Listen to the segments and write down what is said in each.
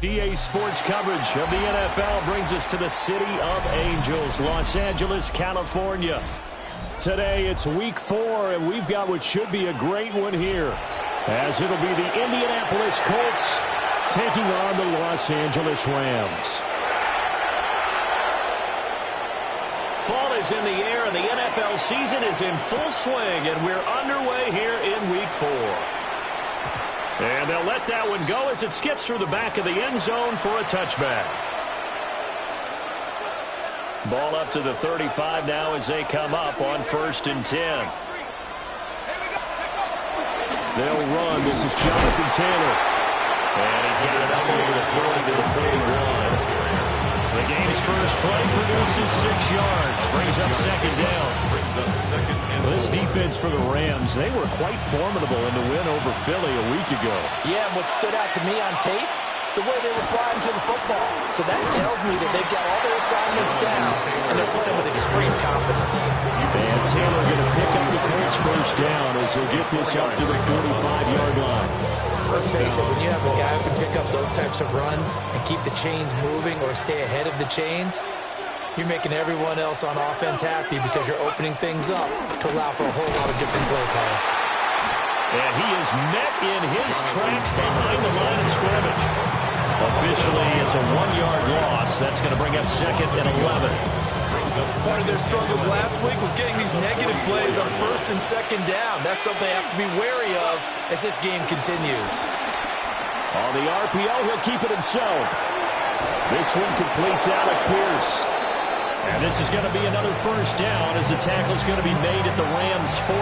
DA Sports coverage of the NFL brings us to the City of Angels, Los Angeles, California. Today it's week 4, and we've got what should be a great one here, as it'll be the Indianapolis Colts taking on the Los Angeles Rams. Fall is in the air, and the NFL season is in full swing, and we're underway here in week 4. And they'll let that one go as it skips through the back of the end zone for a touchback. Ball up to the 35 now as they come up on 1st and 10. They'll run. This is Jonathan Taylor. And he's got it up over the 40 to the 41. The game's first play produces 6 yards. Brings up 2nd down. Well, this defense for the Rams, they were quite formidable in the win over Philly a week ago. Yeah, and what stood out to me on tape, the way they were flying to the football. So that tells me that they've got all their assignments down, and they're playing with extreme confidence. And Taylor going to pick up the Colts first down as he'll get this up to the 45-yard line. Let's face it, when you have a guy who can pick up those types of runs and keep the chains moving or stay ahead of the chains, you're making everyone else on offense happy because you're opening things up to allow for a whole lot of different play calls. And he is met in his tracks behind the line of scrimmage. Officially, it's a 1-yard loss. That's going to bring up 2nd and 11. Part of their struggles last week was getting these negative plays on 1st and 2nd down. That's something they have to be wary of as this game continues. On the RPO, he'll keep it himself. This one completes Alec Pierce. And this is going to be another first down as the tackle's going to be made at the Rams' 43.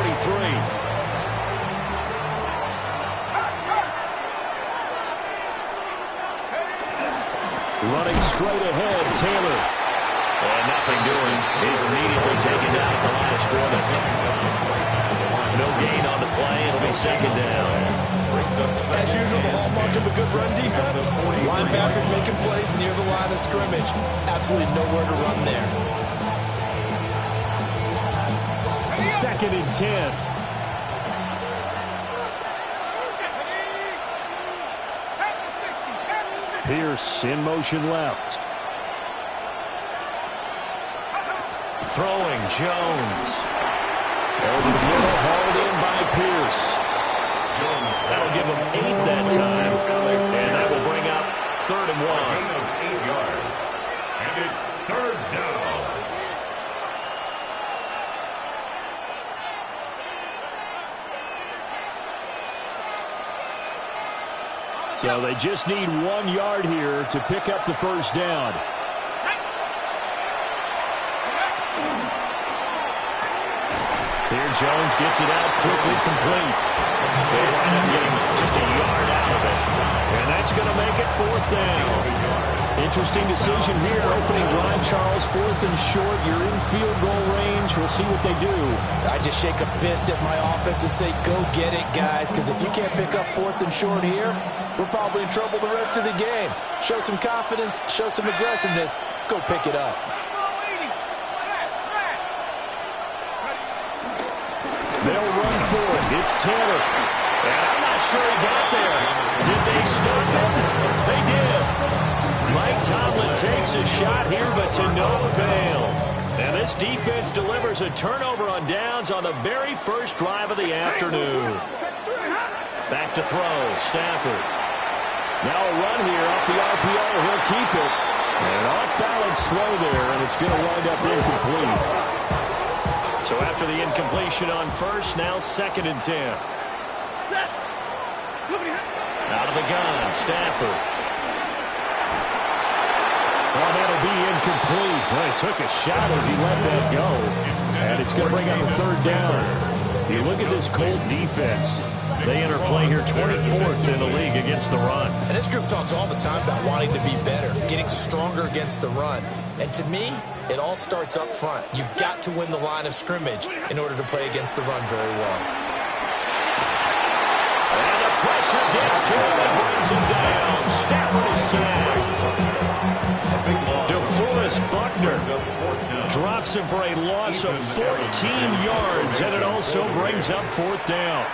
Running straight ahead, Taylor. And nothing doing. He's immediately taken down at the line of scrimmage. No gain on the play. It'll be 2nd down. As usual, the hallmark of a good run defense, linebackers making plays near the line of scrimmage. Absolutely nowhere to run there. 2nd and 10. Pierce in motion left. Throwing Jones. Over the middle, hauled in by Pierce. That'll give him 8 that time. And that will bring up 3rd and 1. 8 yards. And it's 3rd down. So they just need 1 yard here to pick up the first down. Here Jones gets it out quickly, complete. They wind up getting just a yard out of it. And that's going to make it 4th down. Interesting decision here. Opening drive, Charles. 4th and short. You're in field goal range. We'll see what they do. I just shake a fist at my offense and say, go get it, guys. Because if you can't pick up 4th and short here, we're probably in trouble the rest of the game. Show some confidence. Show some aggressiveness. Go pick it up. They'll run for it. It's Taylor. And I'm not sure he got there. Did they stop him? They did. Mike Tomlin takes a shot here, but to no avail. And this defense delivers a turnover on downs on the very first drive of the afternoon. Back to throw. Stafford. Now a run here off the RPO. He'll keep it. An off-balance throw there, and it's going to wind up incomplete. So after the incompletion on 1st, now 2nd and 10. Out of the gun, Stafford. Well, that'll be incomplete. Well, he took a shot as he let that go. And it's going to bring up a 3rd down. You look at this Colt defense. They enter play here 24th in the league against the run. And this group talks all the time about wanting to be better, getting stronger against the run. And to me, it all starts up front. You've got to win the line of scrimmage in order to play against the run very well. And the pressure gets to him and brings him down. Stafford is sacked. DeForest Buckner drops him for a loss of 14 yards, and it also brings up 4th down.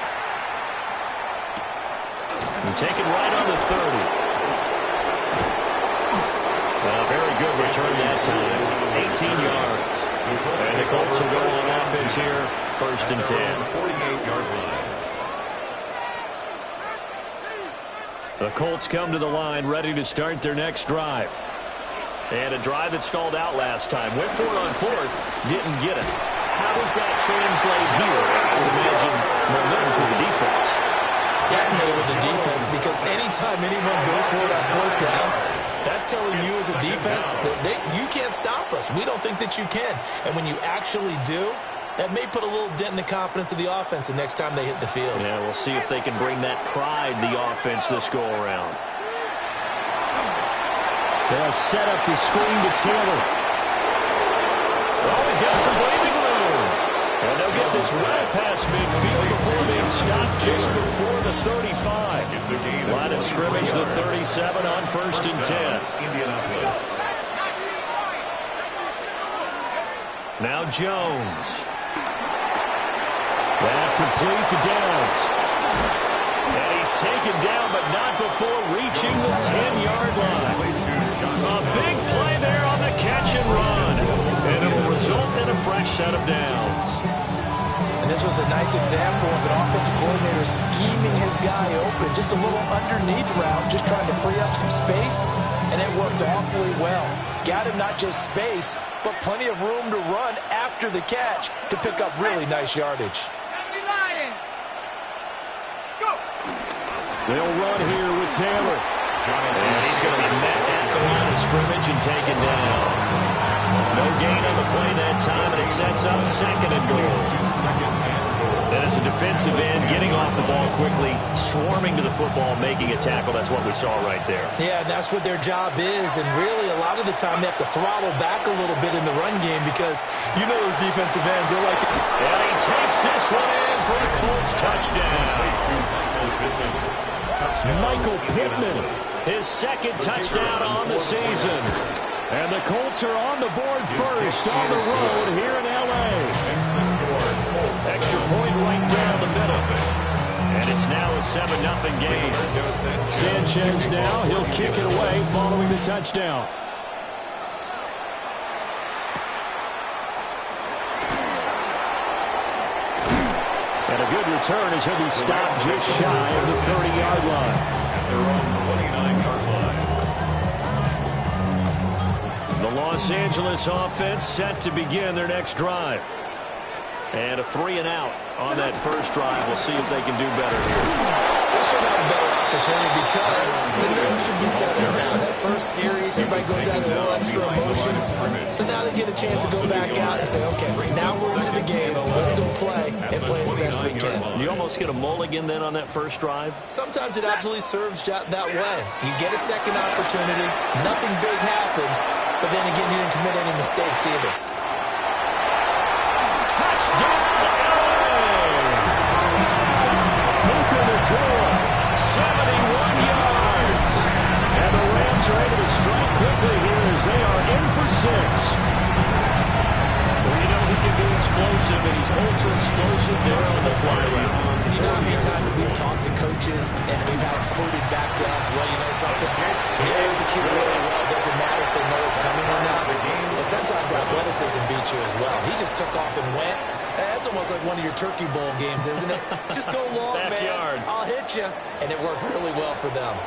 And taken right on the 30. yards. And the Colts will go on offense here, 1st and 10. 48-yard line. The Colts come to the line, ready to start their next drive. And a drive that stalled out last time. Went for it on 4th, didn't get it. How does that translate here? I would imagine momentum's with the defense. Definitely with the defense, because anytime anyone goes for it on 4th down, that's telling you as a defense that you can't stop us. We don't think that you can. And when you actually do, that may put a little dent in the confidence of the offense the next time they hit the field. Yeah, we'll see if they can bring that pride the offense this go-around. They'll set up the screen to Taylor. Oh, he's got some breathing room. And they'll get this right past midfield before being stopped just before the 35. Line of scrimmage, the 37 on 1st and 10. Indianapolis. Now Jones. That complete to Downs. And he's taken down, but not before reaching the 10-yard line. A big play there on the catch and run. And it will result in a fresh set of downs. And this was a nice example of an offensive coordinator scheming his guy open. Just a little underneath route, just trying to free up some space. And it worked awfully well. Got him not just space, but plenty of room to run after the catch to pick up really nice yardage. They'll run here with Taylor. And he's going to be met at the line of scrimmage and taken down. No gain on the play that time, and it sets up 2nd and goal. That is a defensive end getting off the ball quickly, swarming to the football, making a tackle. That's what we saw right there. Yeah, and that's what their job is. And really, a lot of the time, they have to throttle back a little bit in the run game because you know those defensive ends are like... And he takes this one in for a Colts touchdown. Michael Pittman, his 2nd touchdown on the season. And the Colts are on the board first on the road here in L.A. Extra point right down the middle. And it's now a 7-0 game. Sanchez now, he'll kick it away following the touchdown. And a good return as he'll be stopped just shy of the 30-yard line. At their own 29-yard line. The Los Angeles offense set to begin their next drive. And a 3-and-out on that first drive. We'll see if they can do better here. They should have a better opportunity because the nerves should be settled down. That first series, everybody goes out a little extra emotion. So now they get a chance to go back out and say, okay, now we're into the game. Let's go play and play as best we can. You almost get a mulligan then on that first drive? Sometimes it absolutely serves that way. You get a second opportunity. Nothing big happened. But then again, you didn't commit any mistakes either. Touchdown, Puka Nacua, 71 yards. And the Rams are able to strike quickly here as they are in for 6. Well, you know he can be explosive, and he's ultra-explosive there on the fly route. And you know how many times we've talked to coaches and we've had quoted back to us, well, you know something? When you execute really well, it doesn't matter if they know it's coming or not. Well, sometimes athleticism beats you as well. He just took off and went. That's almost like one of your Turkey Bowl games, isn't it? Just go long, Backyard. man. I'll hit you. And it worked really well for them.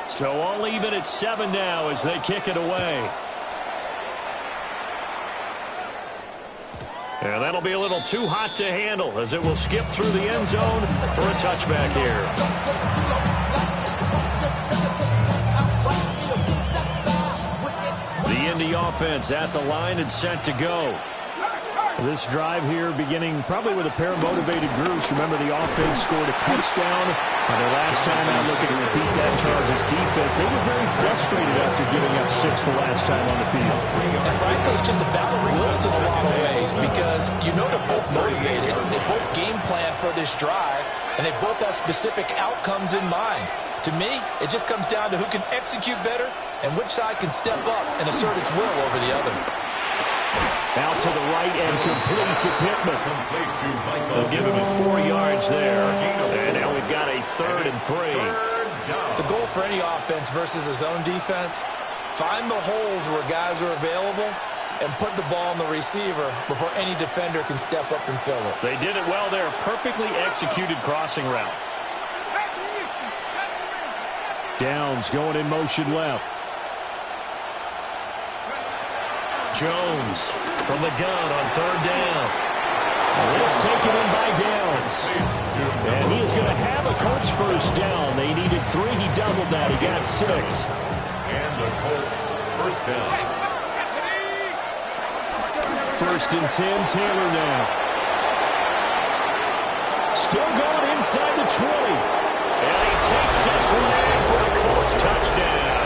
So all even at 7 now as they kick it away. And that'll be a little too hot to handle as it will skip through the end zone for a touchback here. The Indy offense at the line and set to go. This drive here beginning probably with a pair of motivated groups. Remember, the offense scored a touchdown. On their last time out, looking to repeat that. Chargers defense, they were very frustrated after giving up 6 the last time on the field. And frankly, it's just a battle of wills in a lot of ways because you know they're both motivated. They both game plan for this drive, and they both have specific outcomes in mind. To me, it just comes down to who can execute better and which side can step up and assert its will over the other. Out to the right and complete to Pittman. They'll give him 4 yards there. And now we've got a 3rd and 3. down. The goal for any offense versus a zone defense, find the holes where guys are available and put the ball on the receiver before any defender can step up and fill it. They did it well there. Perfectly executed crossing route. Downs going in motion left. Jones from the gun on third down. This taken in by Downs. And he is going to have a Colts first down. They needed 3. He doubled that. He got 6. And the Colts first down. First and 10, Taylor now. Still going inside the 20. And he takes this one in for a Colts touchdown.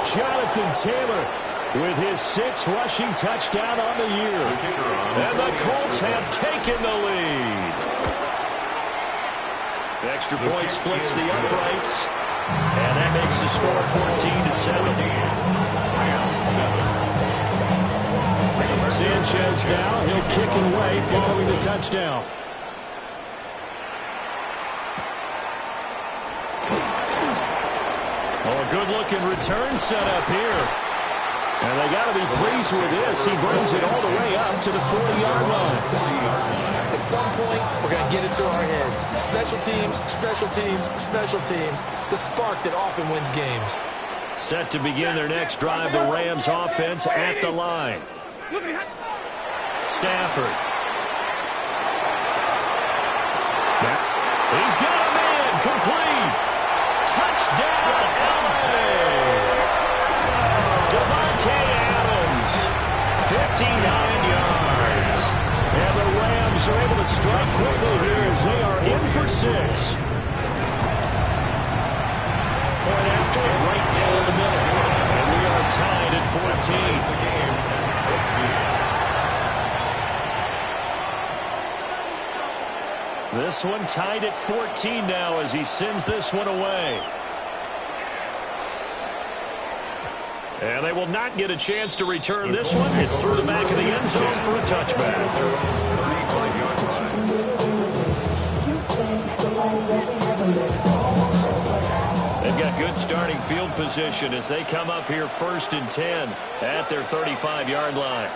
Jonathan Taylor with his 6th rushing touchdown on the year. And the Colts have taken the lead. The extra point splits the uprights. And that makes the score 14-7. Sanchez now, he'll kick it away following the touchdown. Oh, a good-looking return set up here. And they got to be pleased with this. He brings it all the way up to the 40-yard line. At some point, we're going to get it through our heads. Special teams, special teams, special teams. The spark that often wins games. Set to begin their next drive, the Rams offense at the line. Stafford. He's got him in. Complete. Touchdown, LA. Devontae Adams. 59 yards. And the Rams are able to strike quickly here as they are in for 6. Point after right down the middle. And we are tied at 14. This one tied at 14 now as he sends this one away. And they will not get a chance to return this one. It's through the back of the end zone for a touchback. They've got good starting field position as they come up here 1st and 10 at their 35-yard line.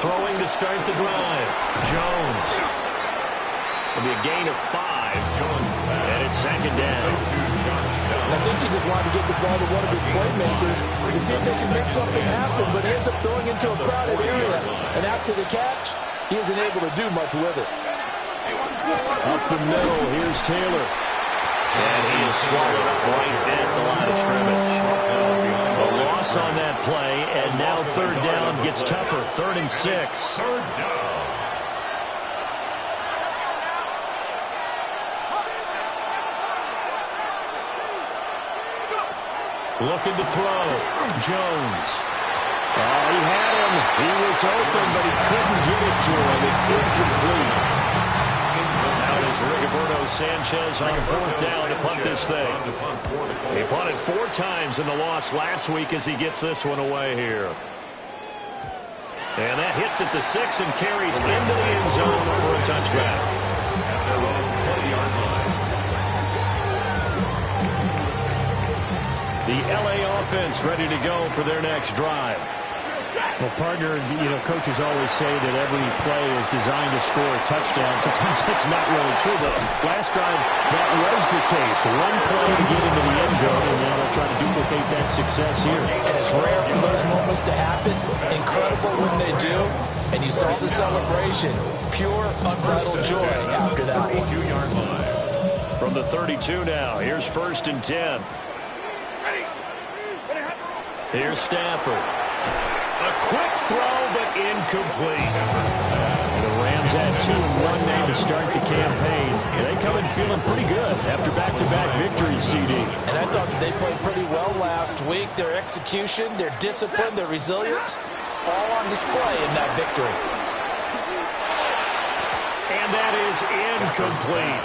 Throwing to start the drive. Jones. It'll be a gain of 5. And it's 2nd down. And I think he just wanted to get the ball to one of his playmakers to see if they can make something happen, but he ends up throwing into a crowded area. And after the catch, he isn't able to do much with it. Up the middle, here's Taylor. And he is swallowed up right at the line of scrimmage. A loss on that play, and now 3rd down gets tougher. 3rd and 6. 3rd down. Looking to throw. Jones. Oh, he had him. He was open, but he couldn't get it to him. It's incomplete. Now is Rigoberto Sanchez on 4th down to punt this thing. He punted 4 times in the loss last week as he gets this one away here. And that hits at the 6 and carries into the end zone for a touchback. At their own 20-yard line. The LA offense ready to go for their next drive. Well, partner, coaches always say that every play is designed to score a touchdown. Sometimes that's not really true, but last drive, that was the case. One play to get into the end zone, and now they'll try to duplicate that success here. And it's rare for those moments to happen. Incredible when they do. And you saw the celebration. Pure, unbridled joy after that one. 32-yard line. From the 32 now, here's 1st and 10. Here's Stafford. A quick throw, but incomplete. The Rams had 2-1 now to start the campaign. They come in feeling pretty good after back-to-back victories, CD. And I thought they played pretty well last week. Their execution, their discipline, their resilience, all on display in that victory. And that is incomplete.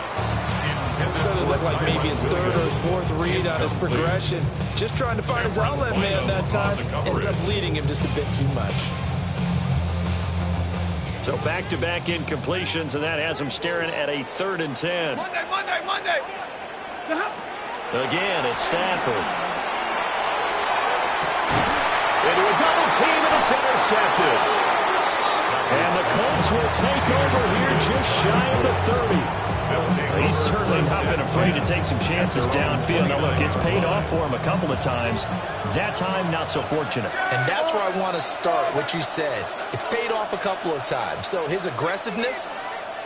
So it looked like maybe his 3rd or his 4th read on his progression. Just trying to find his outlet man that time. Ends up leading him just a bit too much. So back-to-back incompletions, and that has them staring at a 3rd and 10. Monday. Again, it's Stafford. Into a double team, and it's intercepted. And the Colts will take over here just shy of the 30. He's certainly not been afraid to take some chances downfield. Now, look, it's paid off for him a couple of times. That time, not so fortunate. And that's where I want to start, what you said. It's paid off a couple of times. So his aggressiveness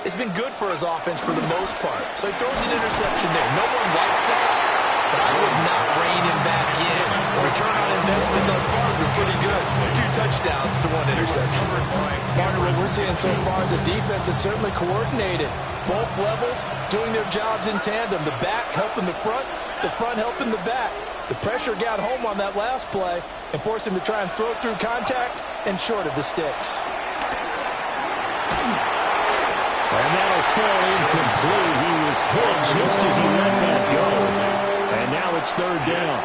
has been good for his offense for the most part. So he throws an interception there. No one likes that, but I would not rein him back in. The return on investment thus far has been pretty good. 2 touchdowns to 1 interception. Partner, what we're seeing so far is a defense that's certainly coordinated. Both levels doing their jobs in tandem. The back helping the front helping the back. The pressure got home on that last play and forced him to try and throw through contact and short of the sticks. And that'll fall incomplete. He was hit just as he let that go. And now it's 3rd down.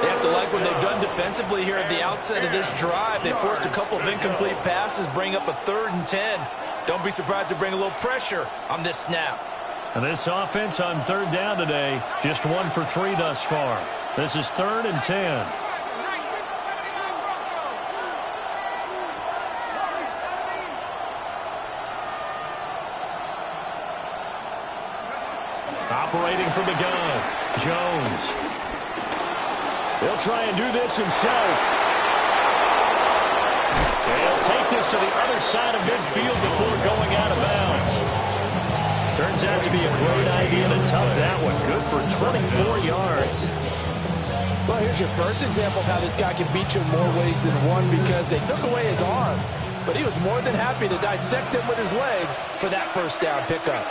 They have to like what they've done defensively here at the outset of this drive. They forced a couple of incomplete passes, bring up a 3rd and 10. Don't be surprised to bring a little pressure on this snap. And this offense on 3rd down today, just 1 for 3 thus far. This is 3rd and 10. Operating from the gun, Jones. He'll try and do this himself. He'll take this to the other side of midfield before going out of bounds. Turns out to be a great idea to tuck that one. Good for 24 yards. Well, here's your first example of how this guy can beat you in more ways than one, because they took away his arm, but he was more than happy to dissect them with his legs for that 1st down pickup.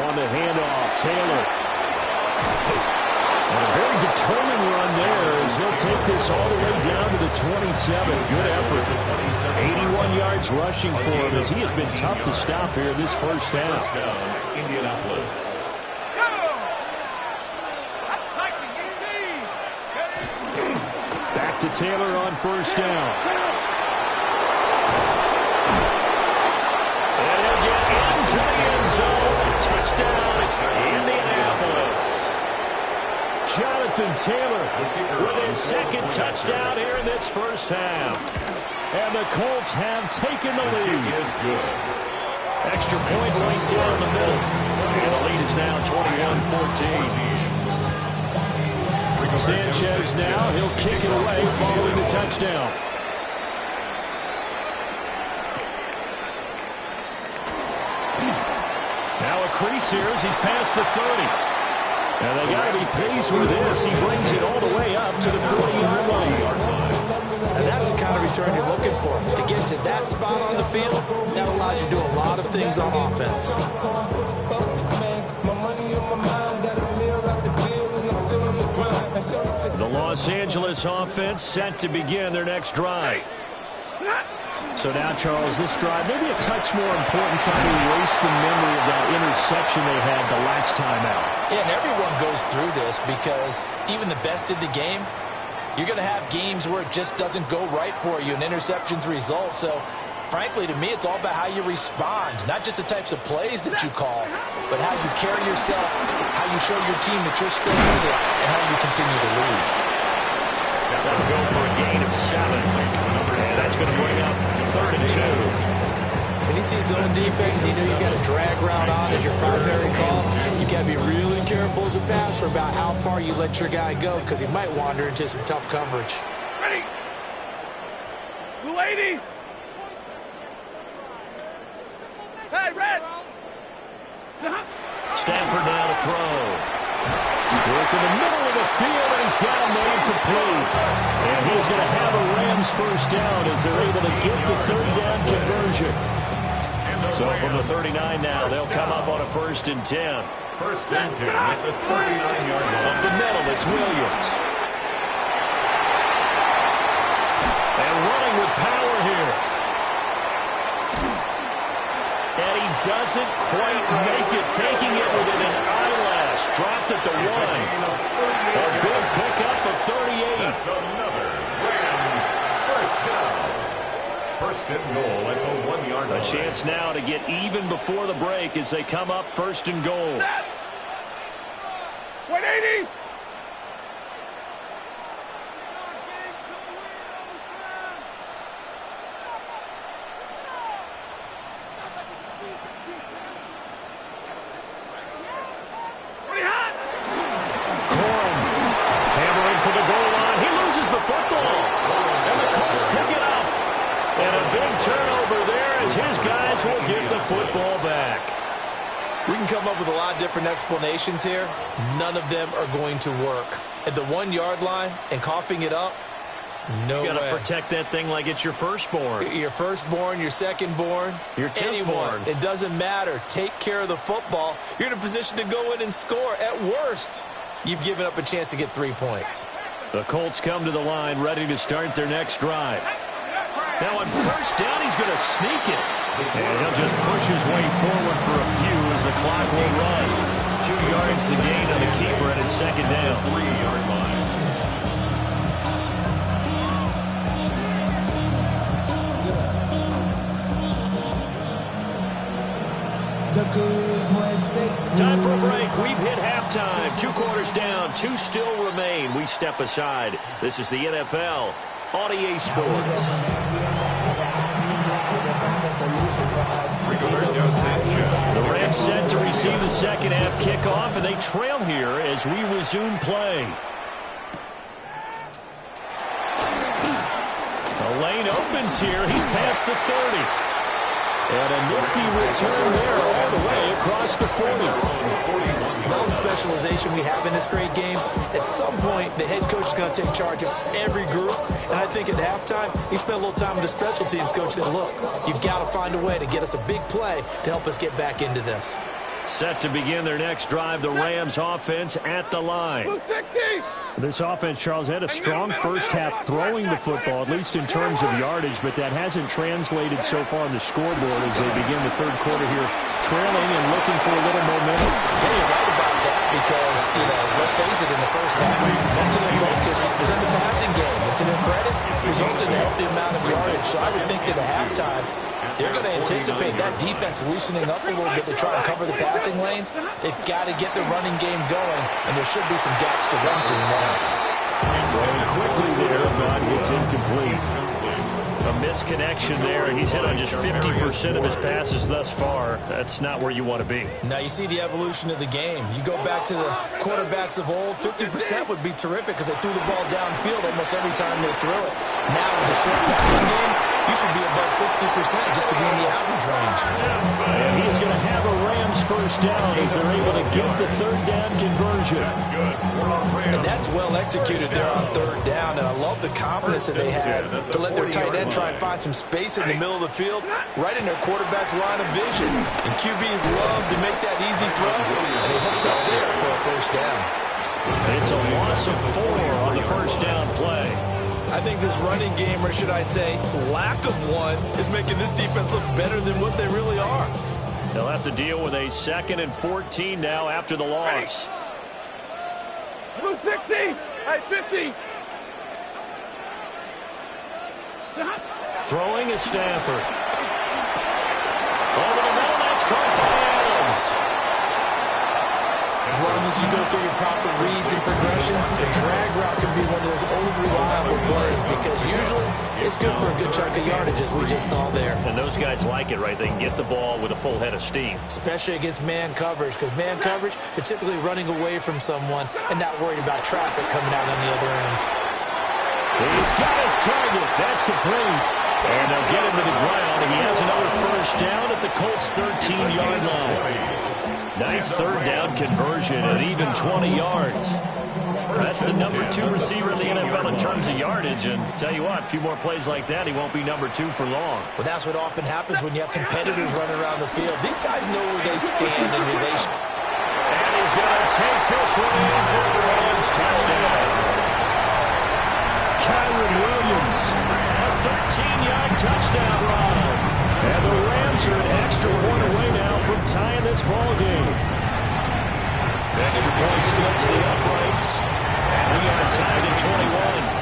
On the handoff, Taylor. And a very determined run there as he'll take this all the way down to the 27. Good effort. 81 yards rushing for him as he has been tough to stop here this 1st half. Indianapolis. Back to Taylor on 1st down. And he'll get into the end zone. Touchdown, Indianapolis. Jonathan Taylor with his 2nd touchdown here in this 1st half. And the Colts have taken the lead. Extra point right down the middle. And the lead is now 21-14. Sanchez now, he'll kick it away following the touchdown. Now a crease here as he's past the 30. And they got to be pleased with this. He brings it all the way up to the 40-yard line. And that's the kind of return you're looking for. To get to that spot on the field, that allows you to do a lot of things on offense. The Los Angeles offense set to begin their next drive. So now, Charles, this drive maybe a touch more important, trying to erase the memory of that interception they had the last time out. Yeah, and everyone goes through this because even the best in the game, you're going to have games where it just doesn't go right for you and interceptions result. So, frankly, to me, it's all about how you respond, not just the types of plays that you call, but how you carry yourself, how you show your team that you're still with it, and how you continue to lead. That'll go for a gain of 7. And that's going to bring up 3rd and 2. When you see zone defense and you know you got a drag route on as your primary call, you got to be really careful as a passer about how far you let your guy go because he might wander into some tough coverage. Ready. Blue 80. Hey, red. Stafford now to throw. Work in the middle of the field, and he's got him incomplete. And he's going to have a Rams 1st down as they're able to get the 3rd down conversion. So from the 39 now, they'll come up on a 1st and 10. 1st and 10 at the 39-yard line. Up the middle, it's Williams. And running with power here. And he doesn't quite make it, taking it within an eyelash. Dropped at the 1. A big pickup of 38. That's another Rams 1st down. first and goal at the 1-yard line. A chance now to get even before the break as they come up first and goal. 180. Hammering for the goal line. He loses the football. And the Colts pick it up. And a big turnover there as his guys will get the football back. We can come up with a lot of different explanations here. None of them are going to work. At the 1-yard line and coughing it up, no way. You got to protect that thing like it's your firstborn. Your firstborn, your secondborn, your anyone. It doesn't matter. Take care of the football. You're in a position to go in and score. At worst, you've given up a chance to get 3 points. The Colts come to the line ready to start their next drive. Now on first down, he's going to sneak it. And he'll just push his way forward for a few as the clock will run. 2 yards the gain on the keeper, and it's second down. 3-yard line. Time for a break. We've hit halftime. 2 quarters down. 2 still remain. We step aside. This is the NFL on EA Sports. The Rams set to receive the second half kickoff, and they trail here as we resume play. The lane opens here. He's past the 30. And a nifty return there all the way across the 40. All the specialization we have in this great game, at some point, the head coach is going to take charge of every group. And I think at halftime, he spent a little time with the special teams coach said, look, you've got to find a way to get us a big play to help us get back into this. Set to begin their next drive, the Rams offense at the line. This offense, Charles, had a strong first half throwing the football, at least in terms of yardage, but that hasn't translated so far on the scoreboard as they begin the third quarter here, trailing and looking for a little momentum. Hey, you're right about that because, let's face it, in the first half, most of their focus was on the passing game. And to their credit, resulted in a healthy amount of yardage. So I would think that at halftime, they're going to anticipate that defense loosening up a little bit to try and cover the passing lanes. They've got to get the running game going, and there should be some gaps to run through now. Going quickly there, but it's incomplete. A misconnection there, and he's hit on just 50% of his passes thus far. That's not where you want to be. Now you see the evolution of the game. You go back to the quarterbacks of old, 50% would be terrific because they threw the ball downfield almost every time they threw it. Now with the short passing game, you should be above 60% just to be in the average range. And he's going to have a Rams first down as they're able to get the third down conversion. And that's well executed there on third down, and I love the confidence that they had to let their tight end try and find some space in the middle of the field, right in their quarterback's line of vision. And QBs love to make that easy throw, and they hooked up there for a first down. It's a loss of 4 on the first down play. I think this running game, or should I say lack of one, is making this defense look better than what they really are. They'll have to deal with a 2nd and 14 now after the loss. Blue 60. Hey, 50. Throwing is Stafford. Over the middle, that's caught by Adams. As long as you go through your proper reads and progressions, the drag route can be one of those old reliable plays because usually it's good for a good chunk of yardage as we just saw there. And those guys like it, right? They can get the ball with a full head of steam. Especially against man coverage because man coverage, they're typically running away from someone and not worried about traffic coming out on the other end. He's got his target. That's complete. And they'll get him to the ground, and he has another first down at the Colts' 13-yard line. Nice third down conversion at even 20 yards. That's the number 2 receiver in the NFL in terms of yardage. And tell you what, a few more plays like that, he won't be number 2 for long. Well, that's what often happens when you have competitors running around the field. These guys know where they stand in relation. And he's going to take this one in for the Rams touchdown. Kyron Williams, a 13-yard touchdown run. And the Rams are an extra point away now from tying this ball game. Extra point splits the uprights. We are tied at 21.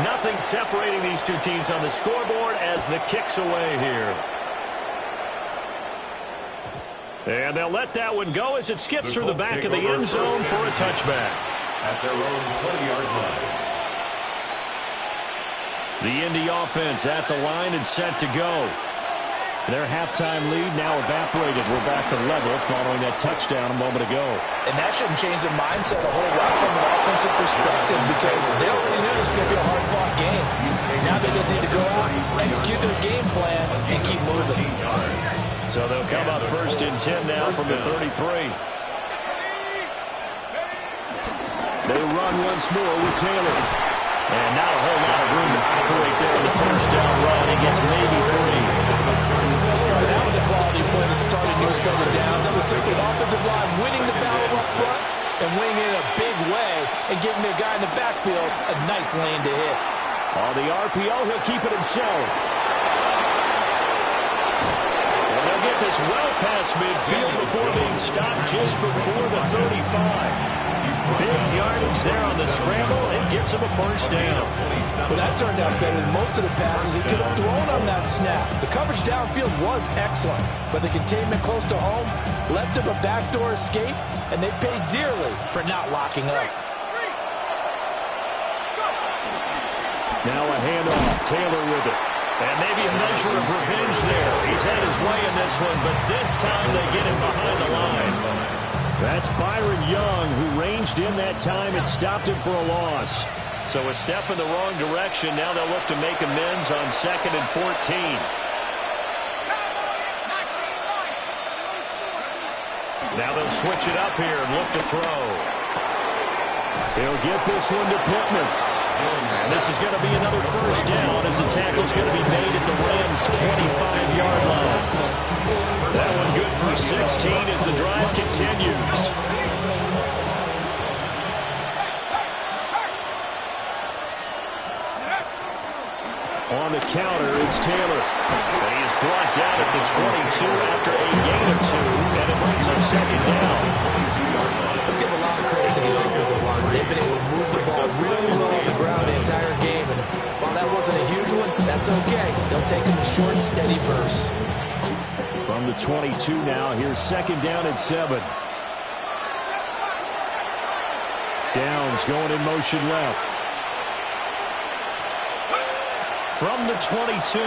Nothing separating these two teams on the scoreboard as the kick's away here. And they'll let that one go as it skips through the back of the end zone for a touchback. At their own 20-yard line. The Indy offense at the line and set to go. Their halftime lead now evaporated. We're back to level following that touchdown a moment ago. And that shouldn't change their mindset a whole lot from an offensive perspective because they already knew this was going to be a hard-fought game. Now they just need to go out, execute their game plan, and keep moving. So they'll come up first and 10 now from the 33. They run once more with Taylor. And not a whole lot of room to operate there in the first down run. He gets maybe 3. That was a quality play to start a new set of downs. That was simply an offensive line winning the battle up front and winning it in a big way and giving the guy in the backfield a nice lane to hit. On the RPO, he'll keep it himself. And they'll get this well past midfield before being stopped just before the 35. Big yardage there on the scramble. It gets him a first down. Well, that turned out better than most of the passes he could have thrown on that snap. The coverage downfield was excellent, but the containment close to home left him a backdoor escape, and they paid dearly for not locking up. Now a handoff. Taylor with it. And maybe a measure of revenge there. He's had his way in this one, but this time they get him behind the line. That's Byron Young, who ranged in that time and stopped him for a loss. So a step in the wrong direction. Now they'll look to make amends on 2nd and 14. Now they'll switch it up here and look to throw. He'll get this one to Pittman. And this is going to be another first down as the tackle's going to be made at the Rams' 25-yard line. That one good for 16 as the drive continues. On the counter, it's Taylor. And he is brought down at the 22 after a gain of 2, and it brings up second down. Let's give a lot of credit to the offensive line. They've been able to move the ball really well on the ground the entire game, and while that wasn't a huge one, that's okay. They'll take them in short, steady bursts. From the 22 now, here's second down and 7. Downs going in motion left. From the 22,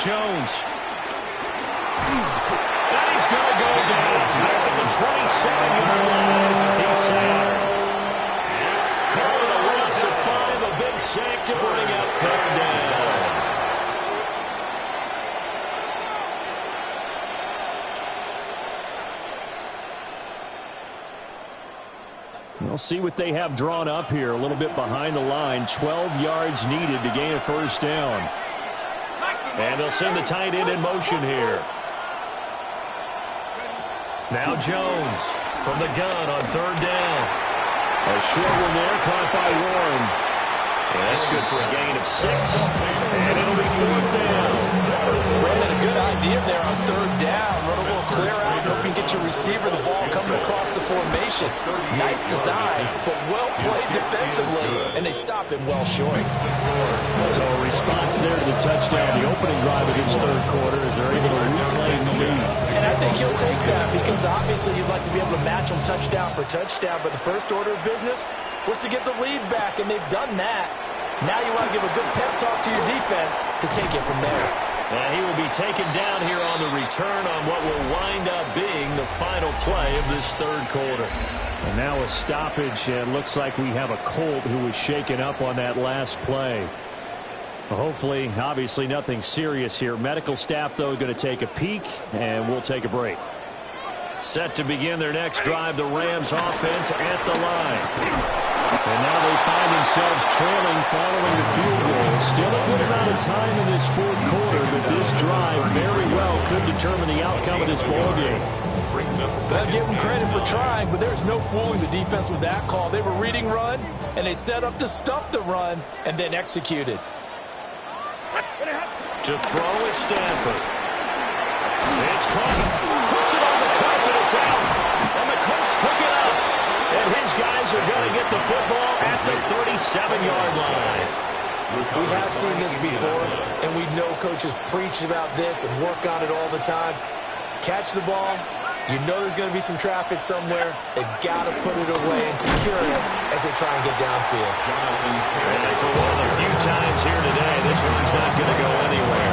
Jones. And he's going to go down at the 27-yard line. He's sacked. Calling a loss of 5, a big sack to bring up third down. We'll see what they have drawn up here. A little bit behind the line. 12 yards needed to gain a first down. And they'll send the tight end in motion here. Now Jones from the gun on third down. A short one there, caught by Warren. And that's good for a gain of 6. And it'll be fourth down. Brandon, a good idea there on third down. Run a little clear out. Hope you get your receiver the ball coming across the formation. Nice design, but well played defensively. And they stop him well short. So a response there to the touchdown, the opening drive of this third quarter, as they're able to reclaim the lead. And I think you'll take that because obviously you'd like to be able to match them touchdown for touchdown. But the first order of business was to get the lead back, and they've done that. Now you want to give a good pep talk to your defense to take it from there. And he will be taken down here on the return on what will wind up being the final play of this third quarter. And now a stoppage, and looks like we have a Colt who was shaken up on that last play. Hopefully, obviously nothing serious here. Medical staff, though, going to take a peek, and we'll take a break. Set to begin their next drive, the Rams offense at the line. And now they find themselves trailing following the field goal. Still a good amount of time in this fourth quarter, but this drive very well could determine the outcome of this ballgame. I'll give them credit for trying, but there's no fooling the defense with that call. They were reading run, and they set up to stop the run, and then executed. To throw is Stanford. It's caught. Puts it on the carpet. It's out. And the Colts pick it up. And his guys are going to get the football at the 37-yard line. We have seen this before, and we know coaches preach about this and work on it all the time. Catch the ball. You know there's going to be some traffic somewhere. They've got to put it away and secure it as they try and get downfield. And for one of the few times here today, this one's not going to go anywhere.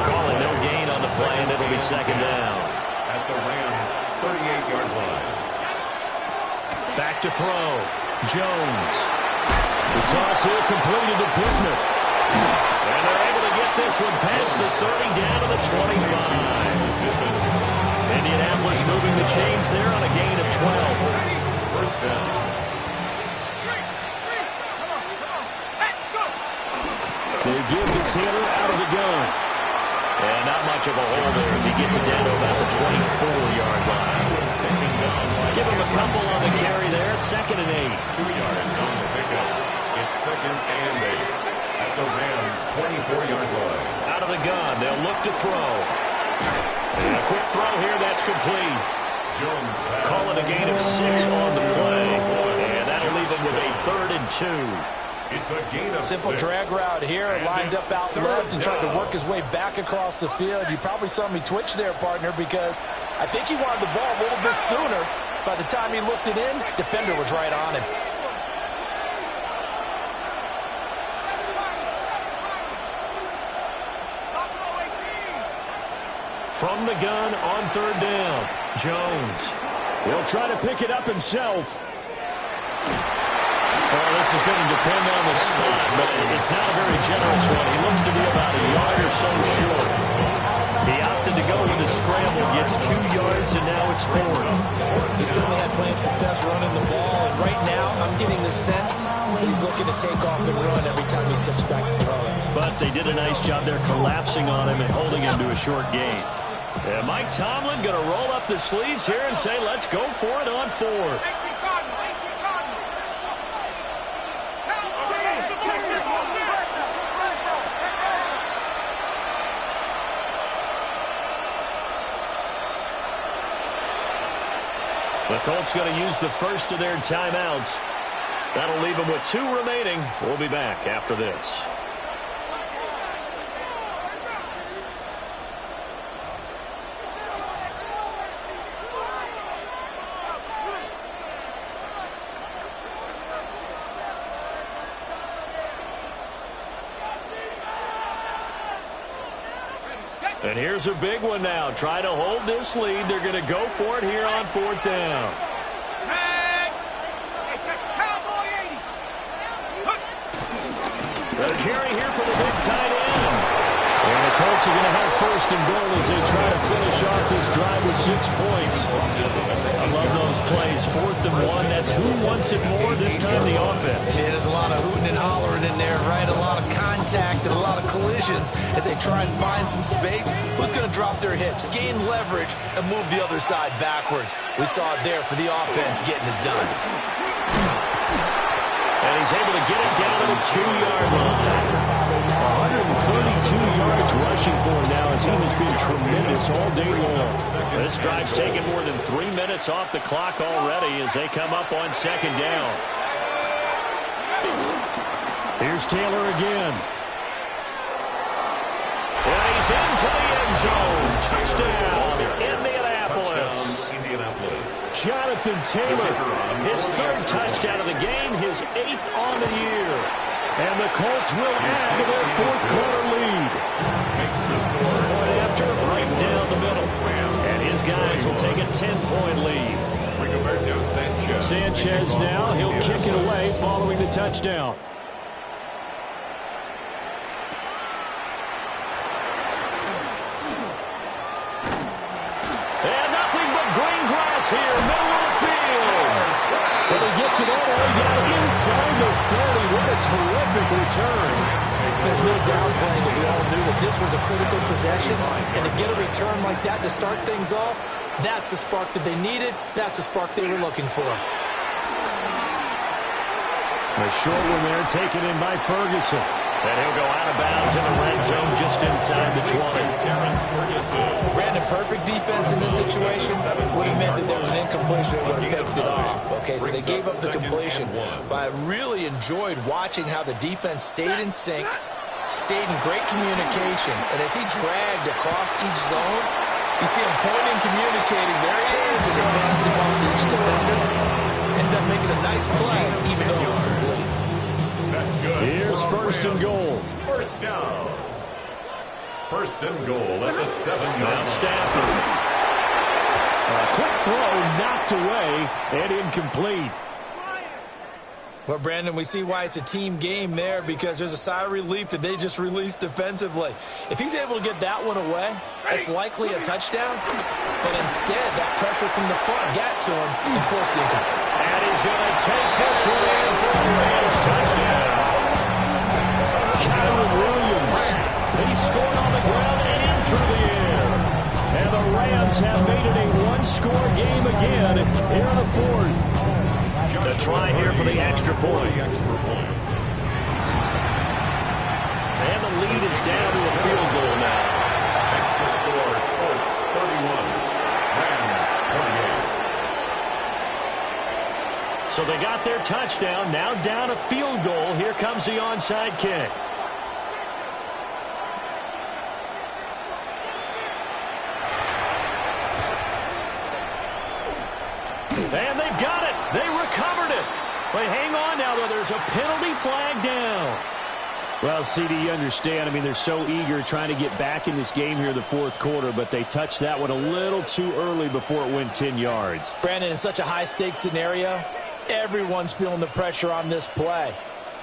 Call it no gain on the play, and it'll be second down. At the Rams' 38-yard line. Back to throw. Jones. The toss here completed to Pittman. And they're able to get this one past the 30 down to the 25. Indianapolis moving the chains there on a gain of 12. First down. They give to Taylor out of the gun. And not much of a hole there as he gets it down to about the 24-yard line. Give him a couple on the carry there. 2nd and 8. 2 yards on the pickup. It's 2nd and 8. At the Rams' 24-yard line. Out of the gun. They'll look to throw. And a quick throw here. That's complete. Jones Call it a gain of 6 on the play. And that'll leave him with a 3rd and 2. It's a gain of Simple 6. drag route here, And lined up out left and tried to work his way back across the field. You probably saw me twitch there, partner, because I think he wanted the ball a little bit sooner. By the time he looked it in, defender was right on him. From the gun on 3rd down. Jones. He'll try to pick it up himself. Well, this is going to depend on the spot, but it's not a very generous one. He looks to be about a yard or so short. He opted to go with a scramble, gets 2 yards, and now it's 4th. He certainly had playing success running the ball, and right now I'm getting the sense that he's looking to take off and run every time he steps back to throw it. But they did a nice job there collapsing on him and holding him to a short gain. And Mike Tomlin going to roll up the sleeves here and say, let's go for it on 4th. The Colts going to use the first of their timeouts. That'll leave them with 2 remaining. We'll be back after this. And here's a big one now. Try to hold this lead. They're going to go for it here on 4th down. The carry here for the big tight end. And the Colts are going to have 1st and goal as they try to finish off this drive with 6 points. I love those plays. 4th and 1. That's who wants it more this time, the offense. Yeah, there's a lot of hooting and hollering in there, right? A lot of contact and a lot of collisions as they try and find some space. Who's going to drop their hips, gain leverage, and move the other side backwards? We saw it there for the offense getting it done. And he's able to get it down to the 2-yard line. 132 yards rushing for him now as he has been tremendous all day long. This drive's taken more than 3 minutes off the clock already as they come up on 2nd down. Here's Taylor again. And he's into the end zone. Touchdown, Indianapolis. Touchdown, Indianapolis. Jonathan Taylor, His 3rd touchdown of the game, his 8th on the year. and the Colts will add to their 4th quarter lead. Makes the score. Point after, right down the middle. And his guys will take a 10-point lead. Rigoberto Sanchez. Sanchez now, he'll kick it away following the touchdown. And nothing but green grass here, middle of the field. But he gets it all the way down inside the 30. What a terrific return. There's no doubt playing that we all knew that this was a critical possession, and to get a return like that to start things off, that's the spark that they needed. That's the spark they were looking for. A short one there taken in by Ferguson. And he'll go out of bounds in the red zone just inside the 20. Brandon, perfect defense in this situation would have meant that there was an incompletion and would have picked it off. Okay, so they gave up the completion. But I really enjoyed watching how the defense stayed in sync, stayed in great communication. And as he dragged across each zone, you see him pointing, communicating. There he is, and he passed him off to each defender. Ended up making a nice play, even though it was complete. That's good. Here's first and goal. First down. First and goal at the 7-yard Now line. Stafford. A quick throw knocked away and incomplete. Well, Brandon, we see why it's a team game there, because there's a sigh of relief that they just released defensively. If he's able to get that one away, it's likely a touchdown. But instead, that pressure from the front got to him and forced the incomplete. And he's going to take this one in for a Rams touchdown. Kyron Williams. He scored on the ground and through the air. And the Rams have made it a one-score game again here in the fourth. The try here for the extra point. And the lead is down to a field goal now. Extra score, Colts 31, Rams 28. So they got their touchdown, now down a field goal. Here comes the onside kick. And they've got it. They recovered it. But hang on now, though. There's a penalty flag down. Well, CD, you understand. I mean, they're so eager trying to get back in this game here in the fourth quarter, but they touched that one a little too early before it went 10 yards. Brandon, in such a high-stakes scenario, everyone's feeling the pressure on this play.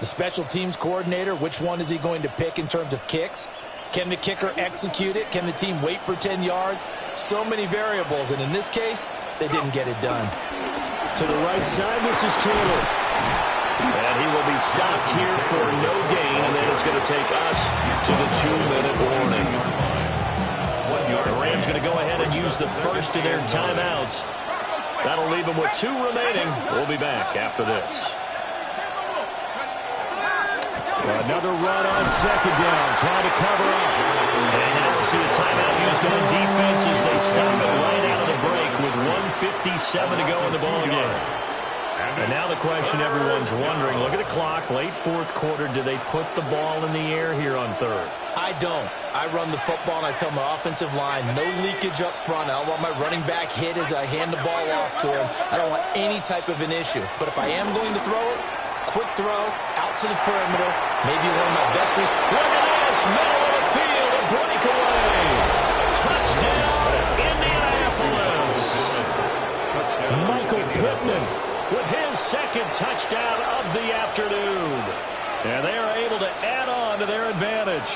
The special teams coordinator, which one is he going to pick in terms of kicks? Can the kicker execute it? Can the team wait for 10 yards? So many variables, and in this case, they didn't get it done. To the right side, this is Taylor. And he will be stopped here for no gain, and then it's going to take us to the 2-minute warning. The Rams going to go ahead and use the first of their timeouts. That'll leave them with 2 remaining. We'll be back after this. Another run on second down, trying to cover up. And now we'll see a timeout used on defense as they stop it right out of the break with 1:57 to go in the ballgame. And now the question everyone's wondering, look at the clock, late fourth quarter, do they put the ball in the air here on third? I don't. I run the football, and I tell my offensive line, no leakage up front. I don't want my running back hit as I hand the ball off to him. I don't want any type of an issue. But if I am going to throw it, quick throw, out to the perimeter, maybe one of my best receivers. Look at this, middle of the field, a breakaway. Touchdown, Indianapolis. Michael Pittman With his second touchdown of the afternoon. And they are able to add on to their advantage.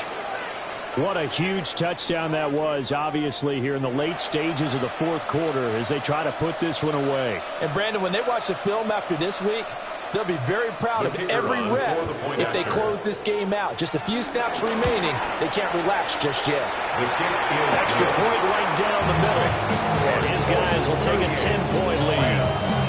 What a huge touchdown that was, obviously, here in the late stages of the fourth quarter as they try to put this one away. And, Brandon, when they watch the film after this week, they'll be very proud of every rep if they close this game out. Just a few snaps remaining. They can't relax just yet. Extra point right down the middle. And his guys will take a 10-point lead.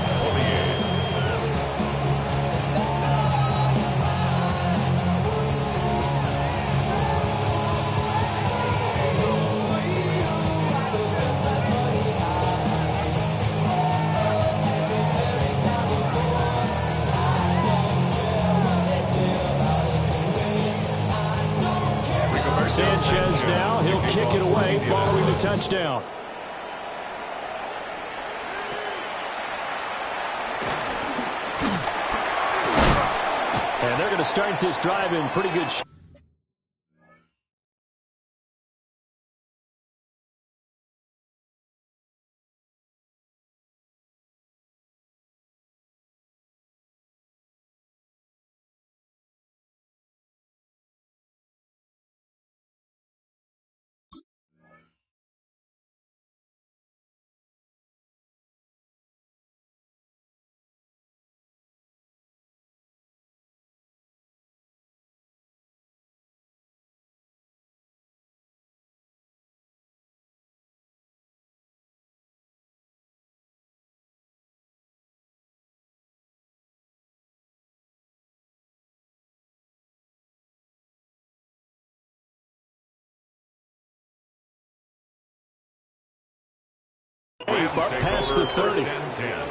Sanchez now, he'll kick it away following the touchdown. And they're going to start this drive in pretty good shape. trip up past the 30. First and 10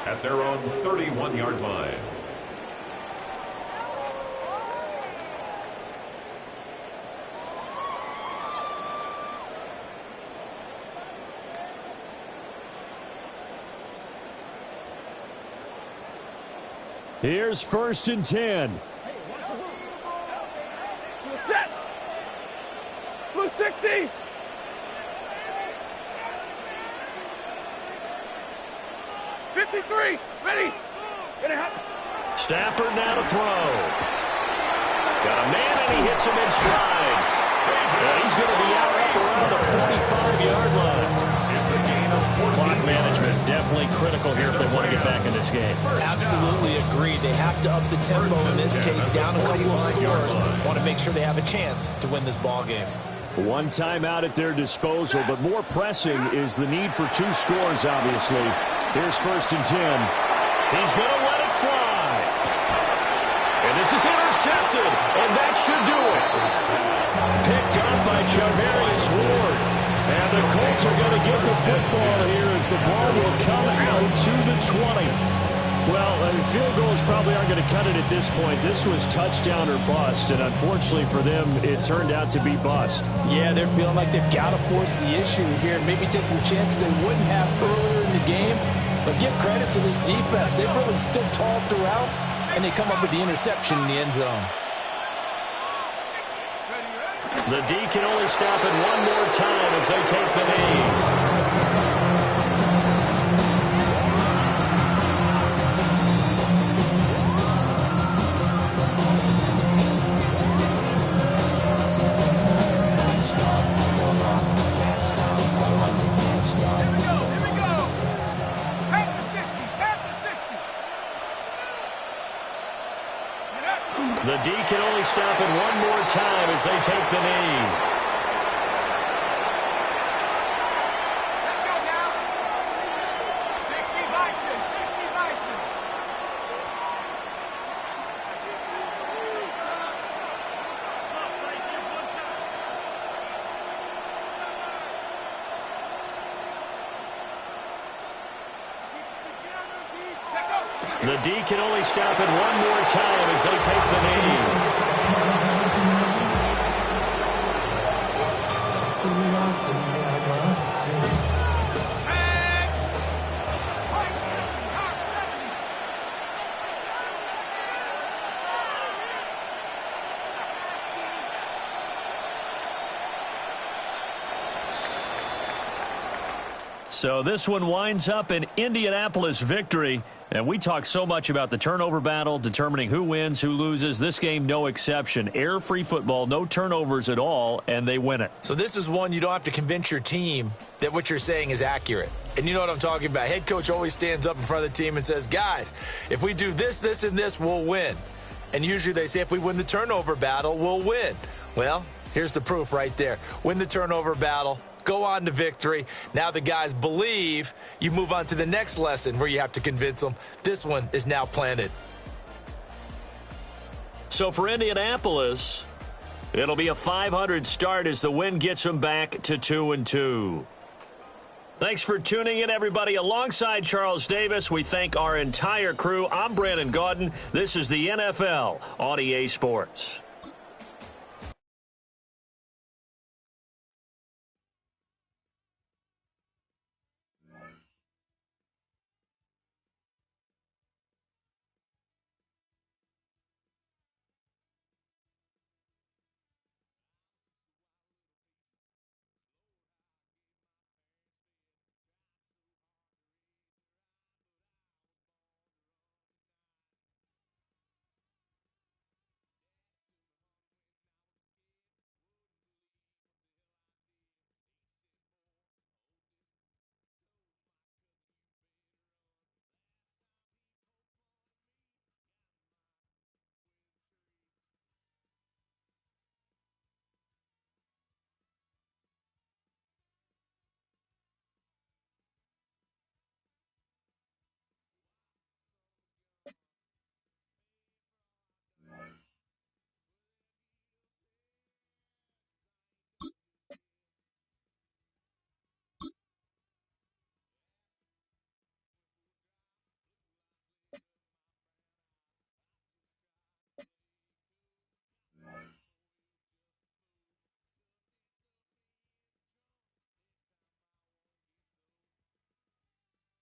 at their own 31-yard line. Here's first and 10. Set. Blue 60. Ready. Stafford now to throw. Got a man and he hits him in stride. He's going to be out up around the 45-yard line. It's a gain of 14. Clock management definitely critical here if they want to get back in this game. Absolutely agreed. They have to up the tempo in this case, down a couple of scores. Want to make sure they have a chance to win this ball game. One timeout at their disposal, but more pressing is the need for 2 scores, obviously. Here's first and 10. He's going to let it fly. And this is intercepted, and that should do it. Picked up by Javarius Ward. And the Colts are going to get the football here as the ball will come out to the 20. Well, field goals probably aren't going to cut it at this point. This was touchdown or bust, and unfortunately for them, it turned out to be bust. Yeah, they're feeling like they've got to force the issue here and maybe take some chances they wouldn't have earlier in the game. But give credit to this defense. They've really stood tall throughout, and they come up with the interception in the end zone. The D can only stop it one more time as they take the knee. The D can only stop it one more time as they take the knee. Let's go now. 60 Bison. The D can only stop it one more time as they take the knee. So this one winds up an Indianapolis victory. And we talk so much about the turnover battle, determining who wins, who loses. This game, no exception. Error-free football, no turnovers at all, and they win it. So this is one you don't have to convince your team that what you're saying is accurate. And you know what I'm talking about. Head coach always stands up in front of the team and says, guys, if we do this, this, and this, we'll win. And usually they say if we win the turnover battle, we'll win. Well, here's the proof right there. Win the turnover battle. Go on to victory. Now the guys believe. You move on to the next lesson where you have to convince them. This one is now planted. So for Indianapolis, it'll be a 500 start as the win gets them back to 2-2. Thanks for tuning in, everybody. Alongside Charles Davis, we thank our entire crew. I'm Brandon Gaudin. This is the NFL on EA Sports.